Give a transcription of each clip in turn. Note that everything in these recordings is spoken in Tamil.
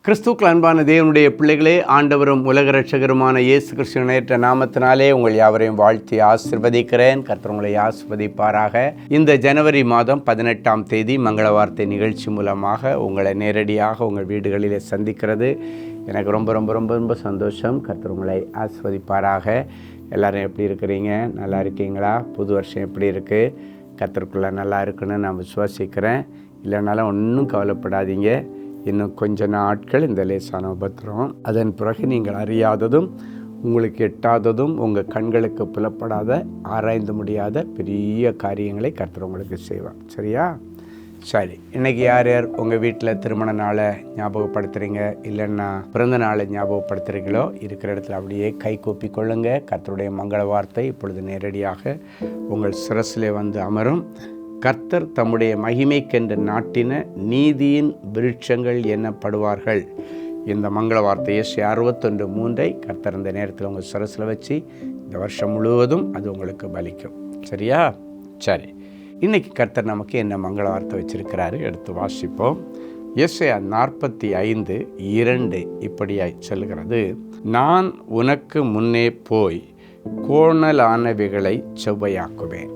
கிறிஸ்துவுக்குள் அன்பான தேவனுடைய பிள்ளைகளே, ஆண்டவரும் உலக இரட்சகருமான இயேசு கிறிஸ்துவின் நேற்ற நாமத்தினாலே உங்கள் யாவரையும் வாழ்த்தி ஆசீர்வதிக்கிறேன். கர்த்தர் உங்களை ஆசீர்வதிப்பாராக. இந்த ஜனவரி மாதம் 18ஆம் தேதி மங்கள வார்த்தை நிகழ்ச்சி மூலமாக உங்களை நேரடியாக உங்கள் வீடுகளிலே சந்திக்கிறது எனக்கு ரொம்ப ரொம்ப ரொம்ப ரொம்ப சந்தோஷம். கர்த்தர் உங்களை ஆசீர்வதிப்பாராக. எல்லோரும் எப்படி இருக்கிறீங்க? நல்லா இருக்கீங்களா? புது வருஷம் எப்படி இருக்குது? கர்த்தருக்குள்ளே நல்லா இருக்குன்னு நான் விசுவாசிக்கிறேன். இல்லைனாலும் ஒன்றும் கவலைப்படாதீங்க. இன்னும் கொஞ்ச நாட்கள் இந்த லேசான உபத்திரம், அதன் பிறகு நீங்கள் அறியாததும் உங்களுக்கு எட்டாததும் உங்கள் கண்களுக்கு புலப்படாத ஆராய்ந்து முடியாத பெரிய காரியங்களை கர்த்தர் உங்களுக்கு செய்வார். சரியா? சரி, இன்றைக்கி யார் யார் உங்கள் வீட்டில் திருமண நாளை ஞாபகப்படுத்துகிறீங்க, இல்லைன்னா பிறந்த நாளை ஞாபகப்படுத்துகிறீங்களோ இருக்கிற இடத்துல அப்படியே கை கூப்பி கொள்ளுங்க. கர்த்தருடைய மங்கள வார்த்தை இப்பொழுது நேரடியாக உங்கள் சிரசிலே வந்து அமரும். கர்த்தர் தம்முடைய மகிமைக்கென்று நாட்டின நீதியின் விருட்சங்கள் எண்ணப்படுவார்கள். இந்த மங்கள வார்த்தை ஏசாயா 61:3 கர்த்தர் இந்த நேரத்தில் உங்கள் சிரசில் வச்சு இந்த வருஷம் முழுவதும் அது உங்களுக்கு பலிக்கும். சரியா? சரி, இன்றைக்கி கர்த்தர் நமக்கு என்ன மங்கள வார்த்தை வச்சிருக்கிறாரு எடுத்து வாசிப்போம். ஏசாயா 45:2 இப்படியாய் சொல்லுகிறது: நான் உனக்கு முன்னே போய் கோணலானவைகளை செவ்வையாக்குவேன்.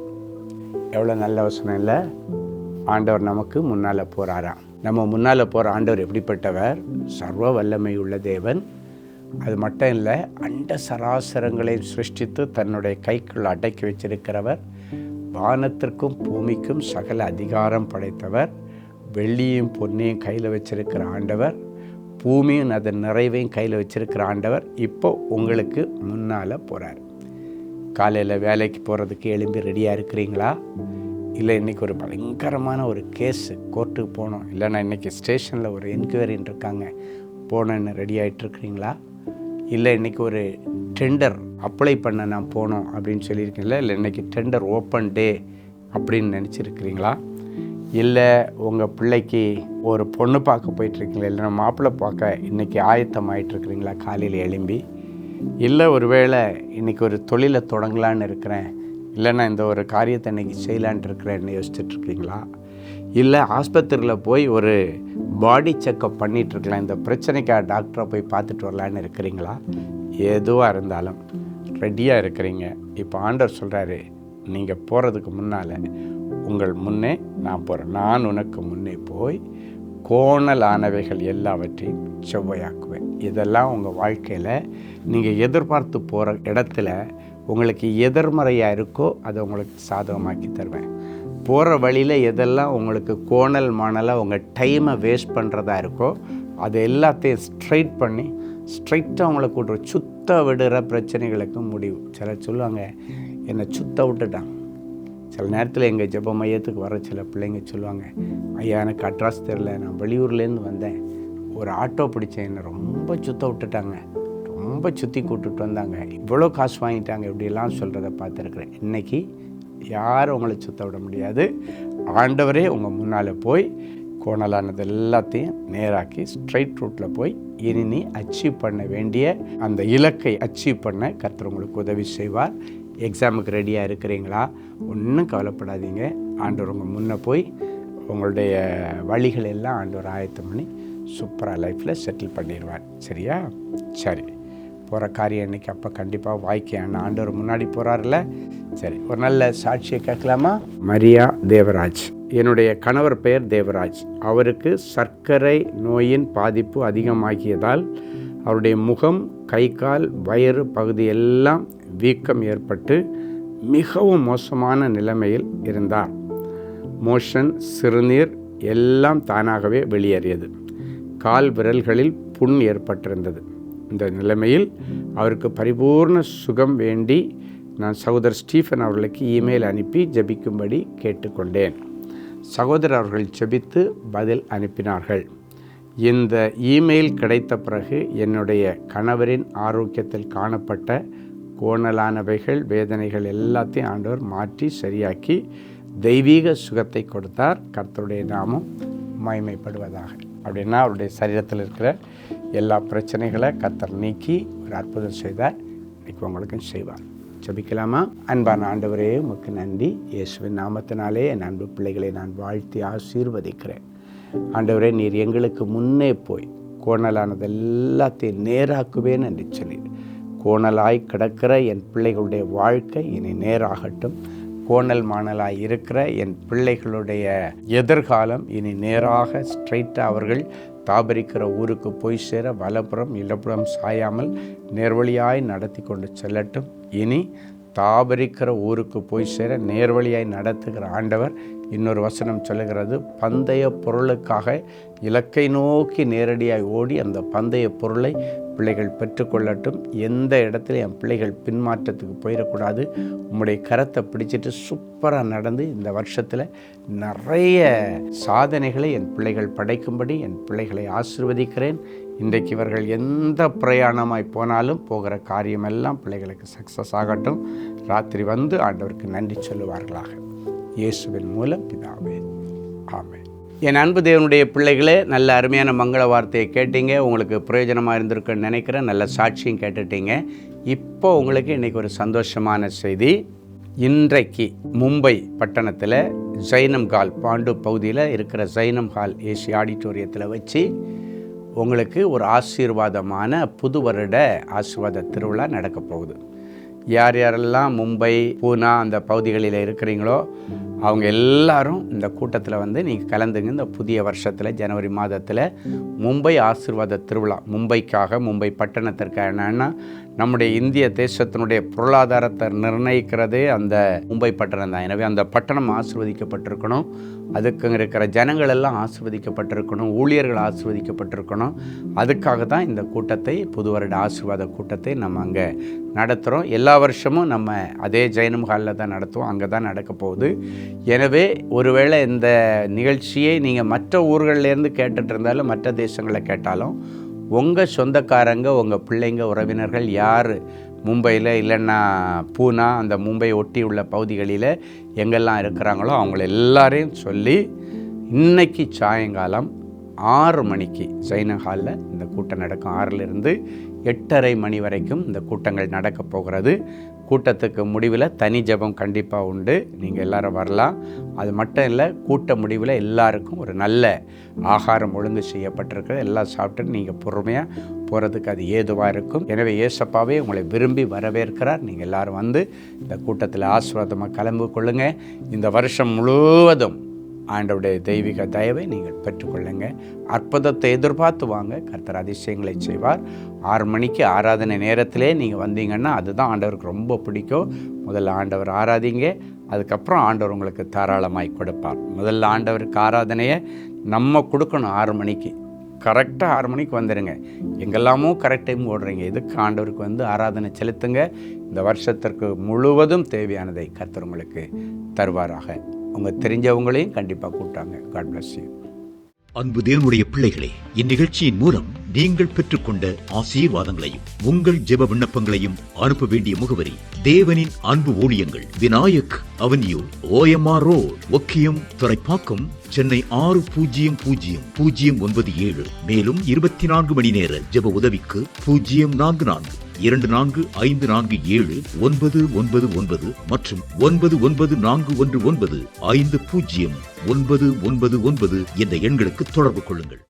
எவ்வளோ நல்ல வசனம் இல்லை? ஆண்டவர் நமக்கு முன்னால் போகிறாராம். நம்ம முன்னால் போகிற ஆண்டவர் எப்படிப்பட்டவர்? சர்வ வல்லமை உள்ள தேவன். அது மட்டும் இல்லை, அண்ட சராசரங்களை சிருஷ்டித்து தன்னுடைய கைக்குள் அடக்கி வச்சிருக்கிறவர். வானத்திற்கும் பூமிக்கும் சகல அதிகாரம் படைத்தவர். வெள்ளியும் பொன்னையும் கையில் வச்சிருக்கிற ஆண்டவர். பூமியும் அதன் நிறைவையும் கையில் வச்சிருக்கிற ஆண்டவர் இப்போ உங்களுக்கு முன்னால் போகிறார். காலையில் வேலைக்கு போகிறதுக்கு எழும்பி ரெடியாக இருக்கிறீங்களா? இல்லை இன்றைக்கி ஒரு பயங்கரமான ஒரு கேஸு கோர்ட்டுக்கு போகணும், இல்லைன்னா இன்றைக்கி ஸ்டேஷனில் ஒரு என்கொயரின்னு இருக்காங்க, போனேன்னு ரெடி ஆகிட்டுருக்கிறீங்களா? இல்லை இன்றைக்கி ஒரு டெண்டர் அப்ளை பண்ண நான் போனோம் அப்படின்னு சொல்லியிருக்கீங்களா? இல்லை இன்றைக்கி டெண்டர் ஓப்பன் டே அப்படின்னு நினச்சிருக்கிறீங்களா? இல்லை உங்கள் பிள்ளைக்கு ஒரு பொண்ணு பார்க்க போயிட்டுருக்கீங்களா? இல்லைன்னா மாப்பிள்ளை பார்க்க இன்றைக்கி ஆயத்தம் ஆகிட்டுருக்கிறீங்களா காலையில் எழும்பி? இல்லை ஒருவேளை இன்றைக்கி ஒரு தொழிலை தொடங்கலான்னு இருக்கிறேன், இல்லைன்னா இந்த ஒரு காரியத்தை இன்றைக்கி செய்யலான்ட்டு இருக்கிறேன்னு யோசிச்சுட்ருக்கீங்களா? இல்லை ஆஸ்பத்திரியில் போய் ஒரு பாடி செக்கப் பண்ணிகிட்ருக்கலாம், இந்த பிரச்சனைக்காக டாக்டரை போய் பார்த்துட்டு வரலான்னு இருக்கிறீங்களா? எதுவாக இருந்தாலும் ரெடியாக இருக்கிறீங்க. இப்போ ஆண்டவர் சொல்கிறாரு, நீங்கள் போகிறதுக்கு முன்னால் உங்கள் முன்னே நான் போகிறேன். நான் உனக்கு முன்னே போய் கோணலானவைகள் எல்லாவற்றையும் செவ்வையாக்குவேன். இதெல்லாம் உங்கள் வாழ்க்கையில் நீங்கள் எதிர்பார்த்து போகிற இடத்துல உங்களுக்கு எதிர்மறையாக இருக்கோ அதை உங்களுக்கு சாதகமாக்கி தருவேன். போகிற வழியில் எதெல்லாம் உங்களுக்கு கோணல் மாணலாக உங்கள் டைமை வேஸ்ட் பண்ணுறதா இருக்கோ அதை எல்லாத்தையும் ஸ்ட்ரைட் பண்ணி ஸ்ட்ரைட்டாக உங்களை கூட்டுற சுத்த விடுற பிரச்சனைகளுக்கு முடிவு. சிலர் சொல்லுவாங்க, என்னை சுத்த விட்டுட்டான். சில நேரத்தில் எங்கள் ஜெப மையத்துக்கு வர சில பிள்ளைங்க சொல்லுவாங்க, ஐயா எனக்கு அட்ரஸ் தெரில, நான் வெளியூர்லேருந்து வந்தேன், ஒரு ஆட்டோ பிடிச்சேன், என்னை ரொம்ப சுத்த விட்டுட்டாங்க, ரொம்ப சுற்றி கூப்பிட்டுட்டு வந்தாங்க, இவ்வளோ காசு வாங்கிட்டாங்க, இப்படியெல்லாம் சொல்கிறத பார்த்துருக்குறேன். இன்றைக்கி யாரும் உங்களை சுத்த விட முடியாது. ஆண்டவரே உங்கள் முன்னால் போய் கோணலானது எல்லாத்தையும் நேராக்கி ஸ்ட்ரைட் ரூட்டில் போய் இனி நீ அச்சீவ் பண்ண வேண்டிய அந்த இலக்கை அச்சீவ் பண்ண கர்த்தர் உங்களுக்கு உதவி செய்வார். எக்ஸாமுக்கு ரெடியாக இருக்கிறீங்களா? ஒன்றும் கவலைப்படாதீங்க. ஆண்டவர் உங்கள் முன்னே போய் உங்களுடைய வழிகள் எல்லாம் ஆண்டவர் ஆயத்தம் பண்ணி சூப்பராக லைஃப்பில் செட்டில் பண்ணிடுவார். சரியா? சரி, போகிற காரியம் இன்றைக்கி அப்போ கண்டிப்பாக வாய்க்கான ஆண்டவர் முன்னாடி போகிறார்ல. சரி, ஒரு நல்ல சாட்சியை கேட்கலாமா? மரியா தேவராஜ். என்னுடைய கணவர் பெயர் தேவராஜ். அவருக்கு சர்க்கரை நோயின் பாதிப்பு அதிகமாகியதால் அவருடைய முகம், கை, கால், வயிறு பகுதியெல்லாம் வீக்கம் ஏற்பட்டு மிகவும் மோசமான நிலைமையில் இருந்தார். மோஷன், சிறுநீர் எல்லாம் தானாகவே வெளியேறியது. கால் விரல்களில் புண் ஏற்பட்டிருந்தது. இந்த நிலைமையில் அவருக்கு பரிபூர்ண சுகம் வேண்டி நான் சகோதரர் ஸ்டீஃபன் அவர்களுக்கு இமெயில் அனுப்பி ஜெபிக்கும்படி கேட்டுக்கொண்டேன். சகோதரர் அவர்கள் ஜெபித்து பதில் அனுப்பினார்கள். இந்த இமெயில் கிடைத்த பிறகு என்னுடைய கணவரின் ஆரோக்கியத்தில் காணப்பட்ட கோணலானவைகள், வேதனைகள் எல்லாத்தையும் ஆண்டவர் மாற்றி சரியாக்கி தெய்வீக சுகத்தை கொடுத்தார். கர்த்தருடைய நாமம் மகிமைப்படுவதாக. அப்படின்னா அவருடைய சரீரத்தில் இருக்கிற எல்லா பிரச்சனைகளை கர்த்தர் நீக்கி ஒரு அற்புதம் செய்தார். இன்றைக்கி உங்களுக்கும் செய்வார். ஜெபிக்கலாமா? அன்பான ஆண்டவரே, உமக்கு நன்றி. இயேசுவின் நாமத்தினாலே என் அன்பு பிள்ளைகளை நான் வாழ்த்தி ஆசீர்வதிக்கிறேன். ஆண்டவரே, நீர் எங்களுக்கு முன்னே போய் கோணலானது எல்லாத்தையும் நேராக்குவேன் என்று சொன்னீர். கோணலாய் கிடக்கிற என் பிள்ளைகளுடைய வாழ்க்கை இனி நேராகட்டும். கோணல் மாணலாய் இருக்கிற என் பிள்ளைகளுடைய எதிர்காலம் இனி நேராக ஸ்ட்ரைட்டாக அவர்கள் தாபரிக்கிற ஊருக்கு போய் சேர வலப்புறம் இடப்புறம் சாயாமல் நேர்வழியாய் நடத்தி கொண்டு செல்லட்டும். இனி தாபரிக்கிற ஊருக்கு போய் சேர நேர்வழியாய் நடத்துகிற ஆண்டவர். இன்னொரு வசனம் சொல்லுகிறது, பந்தய பொருளுக்காக இலக்கை நோக்கி நேரடியாய் ஓடி அந்த பந்தய பொருளை பிள்ளைகள் பெற்றுக்கொள்ளட்டும். எந்த இடத்துல என் பிள்ளைகள் பின்மாற்றத்துக்கு போயிடக்கூடாது. உம்முடைய கரத்தை பிடிச்சிட்டு சூப்பராக நடந்து இந்த வருஷத்தில் நிறைய சாதனைகளை என் பிள்ளைகள் படைக்கும்படி என் பிள்ளைகளை ஆசீர்வதிக்கிறேன். இன்றைக்கு இவர்கள் எந்த பிரயாணமாய் போனாலும் போகிற காரியமெல்லாம் பிள்ளைகளுக்கு சக்ஸஸ் ஆகட்டும். ராத்திரி வந்து ஆண்டவருக்கு நன்றி சொல்லுவார்களாக. இயேசுவின் மூலம் பிதாவே, ஆமென். என் அன்பு தேவனுடைய பிள்ளைகளே, நல்ல அருமையான மங்கள வார்த்தையை கேட்டீங்க. உங்களுக்கு பிரயோஜனமாக இருந்திருக்குன்னு நினைக்கிறேன். நல்ல சாட்சியும் கேட்டுட்டீங்க. இப்போ உங்களுக்கு இன்றைக்கி ஒரு சந்தோஷமான செய்தி. இன்றைக்கு மும்பை பட்டணத்தில் ஜைனம் ஹால், பாண்டு பகுதியில் இருக்கிற ஜைனம் ஹால் ஏசி ஆடிட்டோரியத்தில் வச்சு உங்களுக்கு ஒரு ஆசீர்வாதமான புது வருட ஆசீர்வாத திருவிழா நடக்க போகுது. யார் யாரெல்லாம் மும்பை, பூனா அந்த பகுதிகளில் இருக்கிறீங்களோ அவங்க எல்லாரும் இந்த கூட்டத்தில் வந்து நீங்கள் கலந்துங்க. இந்த புதிய வருஷத்தில் ஜனவரி மாதத்தில் மும்பை ஆசீர்வாத திருவிழா, மும்பைக்காக, மும்பை பட்டணத்திற்காக. என்னன்னா, நம்முடைய இந்திய தேசத்தினுடைய பொருளாதாரத்தை நிர்ணயிக்கிறதே அந்த மும்பை பட்டணம் தான். எனவே அந்த பட்டணம் ஆசீர்வதிக்கப்பட்டிருக்கணும். அதுக்கு இருக்கிற ஜனங்கள் எல்லாம் ஆசீர்வதிக்கப்பட்டிருக்கணும், ஊழியர்கள் ஆசீர்வதிக்கப்பட்டிருக்கணும். அதுக்காக தான் இந்த கூட்டத்தை, புது வருட ஆசீர்வாத கூட்டத்தை நம்ம அங்கே நடத்துகிறோம். எல்லா வருஷமும் நம்ம அதே ஜைனம் ஹாலில் தான் நடத்துவோம். அங்கே தான் நடக்க போகுது. எனவே ஒருவேளை இந்த நிகழ்ச்சியை நீங்கள் மற்ற ஊர்கள்லேருந்து கேட்டுட்டு இருந்தாலும், மற்ற தேசங்களில் கேட்டாலும், உங்கள் சொந்தக்காரங்க, உங்கள் பிள்ளைங்க, உறவினர்கள் யார் மும்பையில் இல்லைன்னா பூனா அந்த மும்பை ஒட்டி உள்ள பகுதிகளில் எங்கெல்லாம் இருக்கிறாங்களோ அவங்கள எல்லாரையும் சொல்லி இன்னைக்கு சாயங்காலம் 6 மணிக்கு ஜைனம் ஹாலில் இந்த கூட்டம் நடக்கும். 6லிருந்து 8:30 மணி வரைக்கும் இந்த கூட்டங்கள் நடக்க போகிறது. கூட்டத்துக்கு முடிவில் தனி ஜெபம் கண்டிப்பாக உண்டு. நீங்கள் எல்லோரும் வரலாம். அது மட்டும் இல்லை, கூட்ட முடிவில் எல்லாருக்கும் ஒரு நல்ல ஆகாரம் ஒழுங்கு செய்யப்பட்டிருக்கிறது. எல்லாம் சாப்பிட்டு நீங்கள் பொறுமையாக போகிறதுக்கு அது ஏதுவாக இருக்கும். எனவே ஏசப்பாவே உங்களை விரும்பி வரவேற்கிறார். நீங்கள் எல்லோரும் வந்து இந்த கூட்டத்தில் ஆசீர்வாதமாக கலந்து கொள்ளுங்கள். இந்த வருஷம் முழுவதும் ஆண்டவருடைய தெய்வீக தயவை நீங்கள் பெற்றுக்கொள்ளுங்க. அற்புதத்தை எதிர்பார்த்து வாங்க. கர்த்தர் அதிசயங்களை செய்வார். 6 மணிக்கு ஆராதனை நேரத்திலே நீங்கள் வந்தீங்கன்னா அதுதான் ஆண்டவருக்கு ரொம்ப பிடிக்கும். முதல்ல ஆண்டவர் ஆராதிங்க, அதுக்கப்புறம் ஆண்டவர் உங்களுக்கு தாராளமாய் கொடுப்பார். முதல்ல ஆண்டவருக்கு ஆராதனையை நம்ம கொடுக்கணும். 6 மணிக்கு கரெக்டாக 6 மணிக்கு வந்துடுங்க. எங்கெல்லாமோ கரெக்ட் டைம் ஓடுறீங்க. இதுக்கு ஆண்டவருக்கு வந்து ஆராதனை செலுத்துங்க. இந்த வருஷத்திற்கு முழுவதும் தேவையானதை கர்த்தர் உங்களுக்கு தருவாராக. உங்கள் தெரிஞ்சவங்களையும் கண்டிப்பாக கூட்டாங்க. God bless you. அன்பு தேவனுடைய பிள்ளைகளே, இந்நிகழ்ச்சியின் மூலம் நீங்கள் பெற்றுக்கொண்ட ஆசீர்வாதங்களையும் உங்கள் ஜெப விண்ணப்பங்களையும் அனுப்ப வேண்டிய முகவரி: தேவனின் அன்பு ஊழியங்கள், Vinayak avenue, OMR road, Okkiyam, Thoraipakkam, Chennai 600097. மேலும் 24 மணி நேர ஜெப உதவிக்கு 044-547-999 மற்றும் 9941150999 என்ற எண்களுக்கு தொடர்பு கொள்ளுங்கள்.